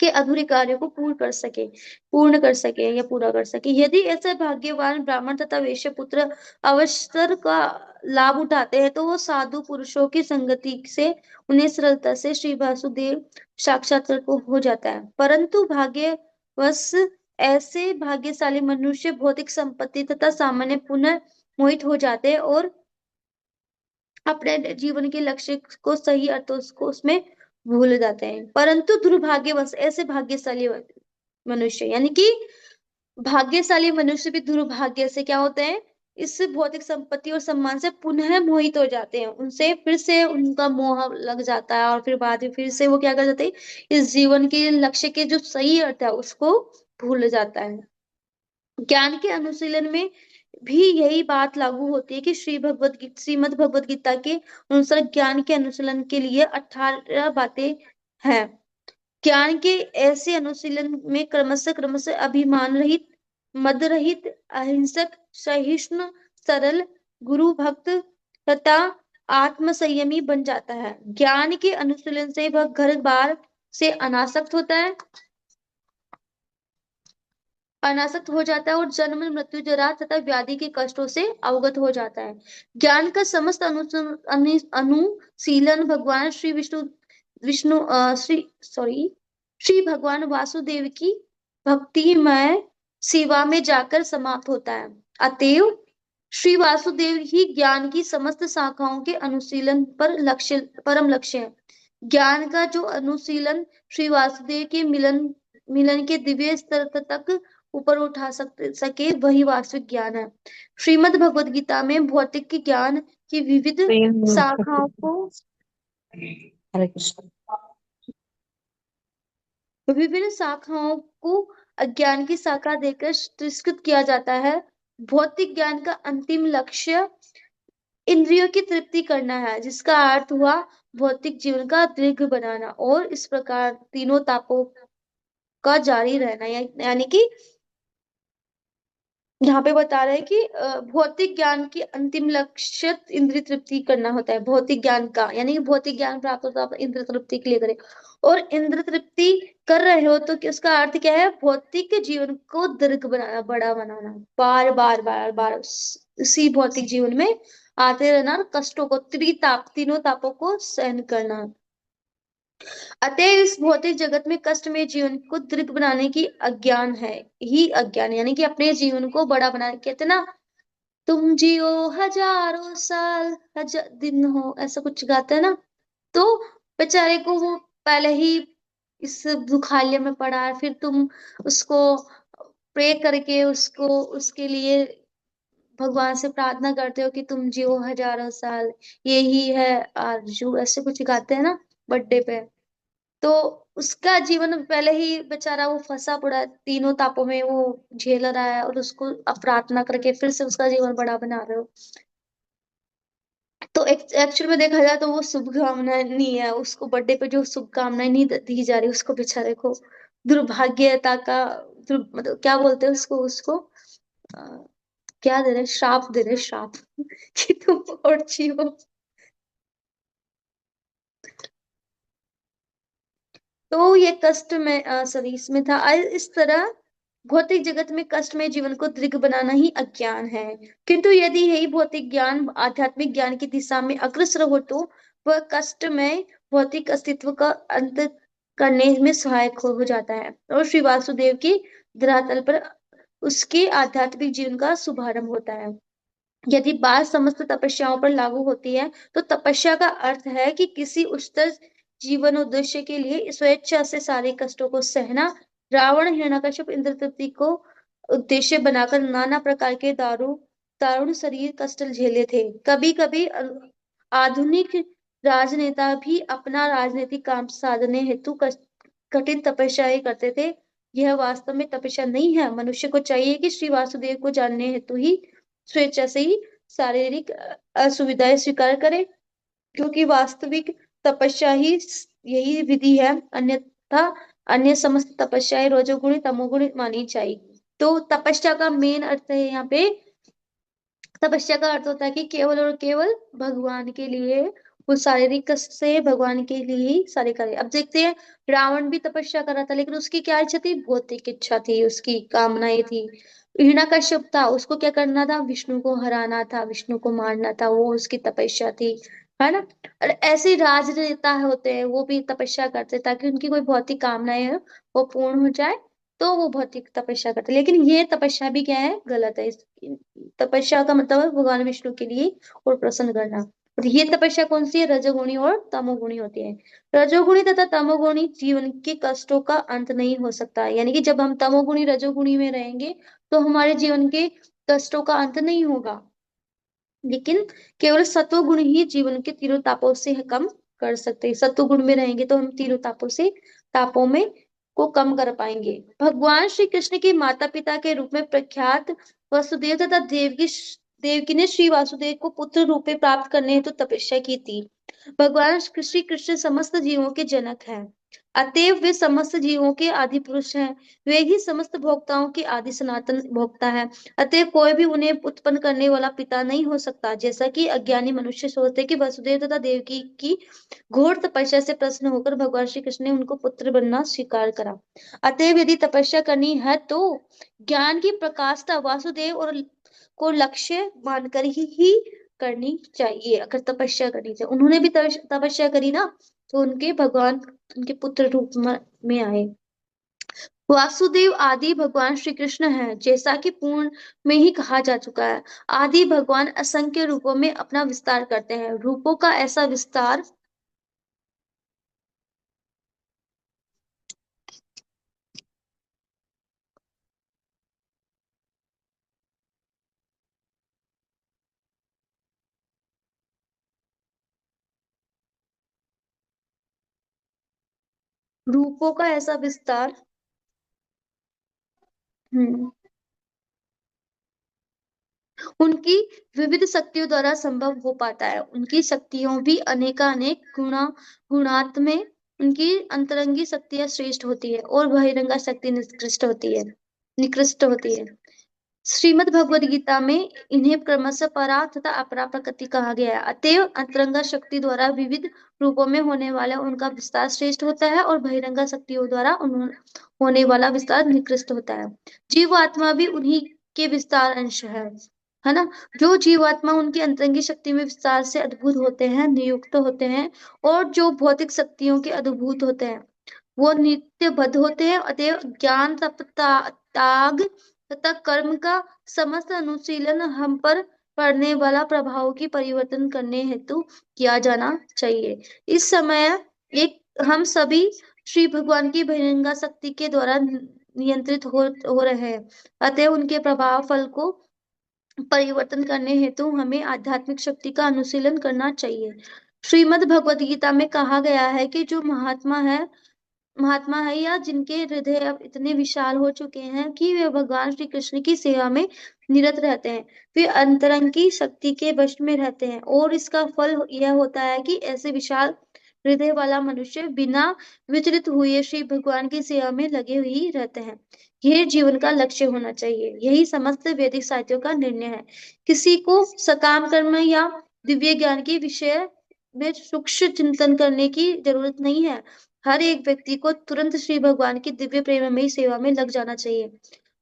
के अधूरे कार्य को पूर्ण कर सके या पूरा कर सके। यदि ऐसे भाग्यवान ब्राह्मण तथा वैश्य पुत्र अवसर का लाभ उठाते हैं तो वो साधु पुरुषों की संगति से उन्हें सरलता से श्री वासुदेव साक्षात्कार को हो जाता है। परंतु भाग्यवश ऐसे भाग्यशाली मनुष्य भौतिक संपत्ति तथा सामान्य पुनः मोहित हो जाते हैं और अपने जीवन के लक्ष्य को सही अर्थों को उसमें भूल जाते हैं। परंतु दुर्भाग्यवश ऐसे भाग्यशाली मनुष्य, यानी कि भाग्यशाली मनुष्य भी दुर्भाग्य से क्या होते हैं? इस भौतिक संपत्ति और सम्मान से पुनः मोहित हो जाते हैं, उनसे फिर से उनका मोह लग जाता है, और फिर बाद में फिर से वो क्या कर जाते हैं? इस जीवन के लक्ष्य के जो सही अर्थ है उसको भूल जाता है। ज्ञान के अनुशीलन में भी यही बात लागू होती है कि श्रीमद् भगवत गीता के अनुसार ज्ञान के अनुशीलन के लिए 18 बातें हैं। ज्ञान के ऐसे अनुशीलन में क्रमशः अभिमान रहित, मद रहित, अहिंसक, सहिष्णु, सरल, गुरु भक्त तथा आत्म संयमी बन जाता है। ज्ञान के अनुशीलन से वह घर बार से अनासक्त हो जाता है और जन्म मृत्यु जरा तथा व्याधि के कष्टों से अवगत हो जाता है। ज्ञान का समस्त अनुशीलन भगवान श्री विष्णु विष्णु श्री सॉरी श्री भगवान वासुदेव की भक्तिमय सेवा में जाकर समाप्त होता है। अतएव श्री वासुदेव ही ज्ञान की समस्त शाखाओं के अनुशीलन पर लक्ष्य, परम लक्ष्य है। ज्ञान का जो अनुशीलन श्री वासुदेव के मिलन मिलन के दिव्य स्तर तक ऊपर उठा सके वही वास्तविक ज्ञान है। श्रीमद् भगवद गीता में भौतिक ज्ञान की विविध प्रेम शाखाओं को हरे कृष्ण। विभिन्न शाखाओं को अज्ञान की शाखा देकर तिरस्कृत किया जाता है। भौतिक ज्ञान का अंतिम लक्ष्य इंद्रियों की तृप्ति करना है, जिसका अर्थ हुआ भौतिक जीवन का दीर्घ बनाना और इस प्रकार तीनों तापों का जारी रहना, यानी कि यहाँ पे बता रहे हैं कि भौतिक ज्ञान की अंतिम लक्ष्य इंद्रिय तृप्ति करना होता है, भौतिक ज्ञान का, यानी कि भौतिक ज्ञान प्राप्त होता है, आप इंद्रिय तृप्ति के लिए करें। और इंद्रिय तृप्ति कर रहे हो तो उसका अर्थ क्या है? भौतिक जीवन को दीर्घ बनाना, बड़ा बनाना, बार बार बार बार उसी भौतिक जीवन में आते रहना, कष्टों को, त्रिताप, तीनों तापों को सहन करना। अतः इस भौतिक जगत में कष्टमय जीवन को दीर्घ बनाने की अज्ञान है, ही अज्ञान, यानी कि अपने जीवन को बड़ा बनाने, कहते हैं ना, तुम जियो हजारों साल, हजार दिन हो, ऐसा कुछ गाते हैं ना। तो बेचारे को वो पहले ही इस दुखालय में पड़ा है, फिर तुम उसको प्रे करके उसको, उसके लिए भगवान से प्रार्थना करते हो कि तुम जियो हजारों साल, यही है आरजू, ऐसे कुछ गाते हैं ना बर्थडे पे। तो उसका जीवन पहले ही बेचारा वो फंसा पड़ा है, तीनों तापों में वो झेल रहा है, और उसको अब प्रार्थना करके फिर से उसका जीवन बड़ा बना रहे हो। तो एक्चुअल में देखा जाए तो वो शुभकामनाएं नहीं है, उसको बर्थडे पे जो शुभकामनाएं नहीं दी जा रही, उसको बेचारे को दुर्भाग्यता का, मतलब क्या बोलते हैं उसको, अ, क्या दे रहे, श्राप दे रहे, श्राप कि तुम और जियो। तो ये कष्ट में सॉरी इसमें था, इस तरह भौतिक जगत में कष्ट में जीवन को दीर्घ बनाना ही अज्ञान है। किंतु यदि यही भौतिक ज्ञान आध्यात्मिक ज्ञान की दिशा में अग्रसर हो तो वह कष्ट में भौतिक अस्तित्व का अंत करने में सहायक हो जाता है, और श्री वासुदेव की धरातल पर उसके आध्यात्मिक जीवन का शुभारंभ होता है। यदि बात समस्त तपस्याओं पर लागू होती है तो तपस्या का अर्थ है कि किसी उच्चतर जीवन उद्देश्य के लिए स्वेच्छा से सारे कष्टों को सहना। रावण हिरण्यकश्यप इंद्रतृप्ति को उद्देश्य बनाकर नाना प्रकार के दारुण शरीर कष्ट झेले थे। कभी कभी आधुनिक राजनेता भी अपना राजनीतिक काम साधने हेतु कठिन तपस्या ही करते थे। यह वास्तव में तपस्या नहीं है, मनुष्य को चाहिए कि श्री वासुदेव को जानने हेतु ही स्वेच्छा से ही शारीरिक असुविधाएं स्वीकार करे, क्योंकि वास्तविक तपस्या ही यही विधि है, अन्यथा अन्य समस्त तपस्याएं रजोगुणी तमोगुणी मानी चाहिए। तो तपस्या का मेन अर्थ है यहाँ पे, तपस्या का अर्थ होता है कि केवल और केवल भगवान के लिए, वो शारीरिक कष्ट से भगवान के लिए ही सारे करे। अब देखते हैं, रावण भी तपस्या कर रहा था, लेकिन उसकी क्या इच्छा थी? भौतिक इच्छा थी, उसकी कामनाएं थी। हिरण्यकश्यप था, उसको क्या करना था? विष्णु को हराना था, विष्णु को मारना था, वो उसकी तपस्या थी, है ना। और ऐसे राजनेता होते हैं, वो भी तपस्या करते हैं ताकि उनकी कोई भौतिक कामनाएं है वो पूर्ण हो जाए, तो वो भौतिक तपस्या करते हैं। लेकिन ये तपस्या भी क्या है? गलत है। तपस्या का मतलब है भगवान विष्णु के लिए और प्रसन्न करना। और ये तपस्या कौन सी है? रजोगुणी और तमोगुणी होती है। रजोगुणी तथा तमोगुणी जीवन के कष्टों का अंत नहीं हो सकता, यानी कि जब हम तमोगुणी रजोगुणी में रहेंगे तो हमारे जीवन के कष्टों का अंत नहीं होगा। लेकिन केवल सत्वगुण ही जीवन के तीनों तापों से कम कर सकते हैं। सत्वगुण में रहेंगे तो हम तीनों तापों में को कम कर पाएंगे। भगवान श्री कृष्ण के माता पिता के रूप में प्रख्यात वसुदेव तथा देवकी ने श्री वासुदेव को पुत्र रूप में प्राप्त करने हेतु तपस्या की थी। भगवान श्री कृष्ण समस्त जीवों के जनक हैं, अतएव वे समस्त जीवों के आदि पुरुष हैं। वे ही समस्त भोक्ताओं के आदि सनातन भोक्ता है। अतएव कोई भी उन्हें उत्पन्न करने वाला पिता नहीं हो सकता, जैसा कि अज्ञानी मनुष्य सोचते कि वसुदेव तथा देवकी की घोर तपस्या से प्रसन्न होकर भगवान श्री कृष्ण ने उनको पुत्र बनना स्वीकार करा। अतएव यदि तपस्या करनी है तो ज्ञान की प्रकाशता वासुदेव और को लक्ष्य मानकर ही करनी चाहिए। अगर तपस्या करनी चाहिए, उन्होंने भी तपस्या करी ना, तो उनके भगवान उनके पुत्र रूप में आए। वासुदेव आदि भगवान श्री कृष्ण हैं, जैसा कि पूर्ण में ही कहा जा चुका है। आदि भगवान असंख्य रूपों में अपना विस्तार करते हैं। रूपों का ऐसा विस्तार, रूपों का ऐसा विस्तार, हम्म, उनकी विविध शक्तियों द्वारा संभव हो पाता है। उनकी शक्तियों भी अनेकानेक गुणात्म में उनकी अंतरंगी शक्तियां श्रेष्ठ होती है और बहिरंगा शक्ति निकृष्ट होती है। श्रीमद् भगवद गीता में इन्हें क्रमशः परा तथा अपरा प्रकृति कहा गया है। अतएव अंतरंगा शक्ति द्वारा विविध रूपों में होने वाला उनका विस्तार श्रेष्ठ होता है और बहिरंगा शक्तियों द्वारा होने वाला विस्तार निकृष्ट होता है। जीवात्मा भी उन्हीं के विस्तार अंश है ना। जो जीवात्मा उनकी अंतरंगी शक्ति में विस्तार से अद्भुत होते हैं, नियुक्त होते हैं, और जो भौतिक शक्तियों के अद्भुत होते हैं, वो नित्य बद्ध होते हैं। अतएव ज्ञान त्याग तथा कर्म का समस्त अनुशीलन हम पर पड़ने वाला प्रभाव की परिवर्तन करने हेतु किया जाना चाहिए। इस समय एक हम सभी श्री भगवान की बहिरंगा शक्ति के द्वारा नियंत्रित हो रहे हैं। अतः उनके प्रभाव फल को परिवर्तन करने हेतु हमें आध्यात्मिक शक्ति का अनुशीलन करना चाहिए। श्रीमद् भगवद गीता में कहा गया है कि जो महात्मा है या जिनके हृदय अब इतने विशाल हो चुके हैं कि वे भगवान श्री कृष्ण की सेवा में निरत रहते हैं, वे अंतरंग की शक्ति के वश में रहते हैं, और इसका फल यह होता है कि ऐसे विशाल हृदय वाला मनुष्य बिना विचलित हुए श्री भगवान की सेवा में लगे ही रहते हैं। यह जीवन का लक्ष्य होना चाहिए। यही समस्त वैदिक साहित्यों का निर्णय है। किसी को सकाम कर्म या दिव्य ज्ञान के विषय में सूक्ष्म चिंतन करने की जरूरत नहीं है। हर एक व्यक्ति को तुरंत श्री भगवान की दिव्य प्रेममयी सेवा में लग जाना चाहिए।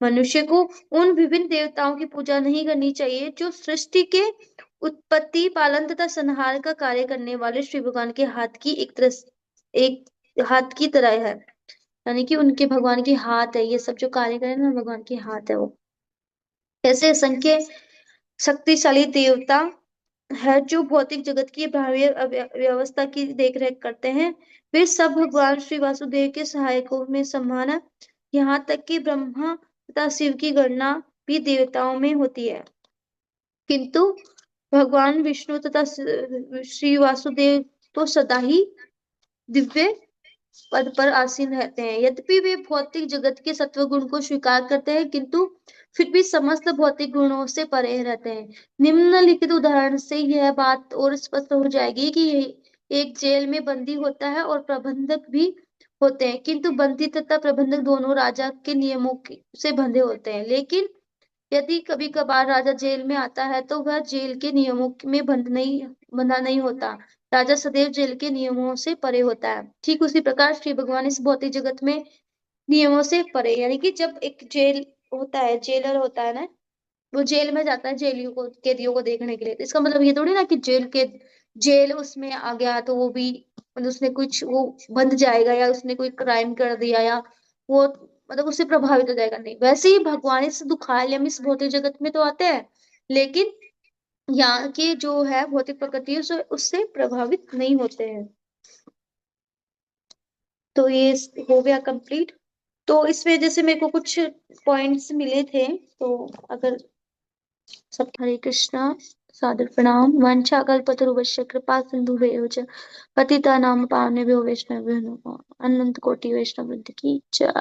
मनुष्य को उन विभिन्न देवताओं की पूजा नहीं करनी चाहिए जो सृष्टि के उत्पत्ति, पालन तथा संहार का कार्य करने वाले श्री भगवान के हाथ की एक हाथ की तरह है। यानी कि उनके भगवान के हाथ है, ये सब जो कार्य करे ना, भगवान के हाथ है वो। ऐसे असंख्य शक्तिशाली देवता है जो भौतिक जगत की बाह्य व्यवस्था की देखरेख करते हैं। वे सब भगवान श्री वासुदेव के सहायकों में समान है। यहाँ तक कि ब्रह्मा तथा शिव की गणना भी देवताओं में होती है, किंतु भगवान विष्णु तथा श्री वासुदेव तो सदा ही दिव्य पद पर आसीन रहते हैं। यद्यपि वे भौतिक जगत के सत्व गुण को स्वीकार करते हैं, किंतु फिर भी समस्त भौतिक गुणों से परे रहते हैं। निम्नलिखित उदाहरण से यह बात और स्पष्ट हो जाएगी कि एक जेल में बंदी होता है और प्रबंधक भी होते हैं, किंतु बंदी तथा प्रबंधक दोनों राजा के नियमों से बंधे होते हैं। लेकिन यदि कभी कभार राजा जेल में आता है तो वह जेल के नियमों में बंधा नहीं होता। राजा सदैव जेल के नियमों से परे होता है। ठीक उसी प्रकार श्री भगवान इस भौतिक जगत में नियमों से परे, यानी कि जब एक जेल होता है, जेलर होता है ना, वो जेल में जाता है जेलियों को, कैदियों को देखने के लिए। तो इसका मतलब ये थोड़ी ना कि जेल उसमें आ गया तो वो भी मतलब उसने कुछ वो बंध जाएगा, या उसने कोई क्राइम कर दिया, या वो मतलब उससे प्रभावित हो जाएगा। नहीं, वैसे ही भगवान इस दुखालय में, इस भौतिक जगत में तो आते हैं, लेकिन यहाँ के जो है भौतिक प्रकृति उससे प्रभावित नहीं होते हैं। तो ये हो गया कंप्लीट। तो इस वजह से मेरे को कुछ पॉइंट्स मिले थे, तो अगर सब, हरे कृष्णा, सादर प्रणाम। वंशा कल्पतरुभ्यश्च कृपा सिन्धुभ्यो च पतितानां पावनेभ्यो वैष्णवेभ्यो नमः। अनंत कोटि वैष्णव वृंद की जय।